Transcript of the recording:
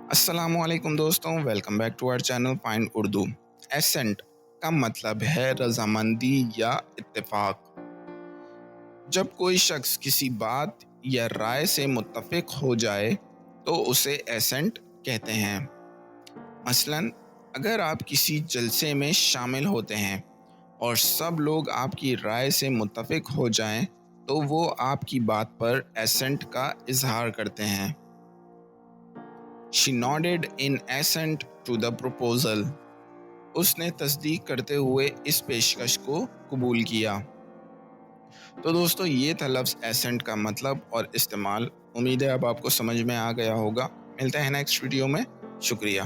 السلام علیکم دوستوں، welcome back to our channel find Urdu. Accent کا مطلب ہے رضامندی یا اتفاق۔ جب کوئی شخص کسی بات یا رائے سے متفق ہو جائے تو اسے ایسنٹ کہتے ہیں۔ مثلاً اگر آپ کسی جلسے میں شامل ہوتے ہیں اور سب لوگ آپ کی رائے سے متفق ہو جائیں تو وہ آپ کی بات پر ایسنٹ کا اظہار کرتے ہیں۔ She nodded in assent to the proposal. اس نے تصدیق کرتے ہوئے اس پیشکش کو قبول کیا۔ تو دوستو یہ تھا لفظ ایسنٹ کا مطلب اور استعمال۔ امید ہے اب آپ کو سمجھ میں آ گیا ہوگا۔ ملتے ہیں نیکسٹ ویڈیو میں۔ شکریہ۔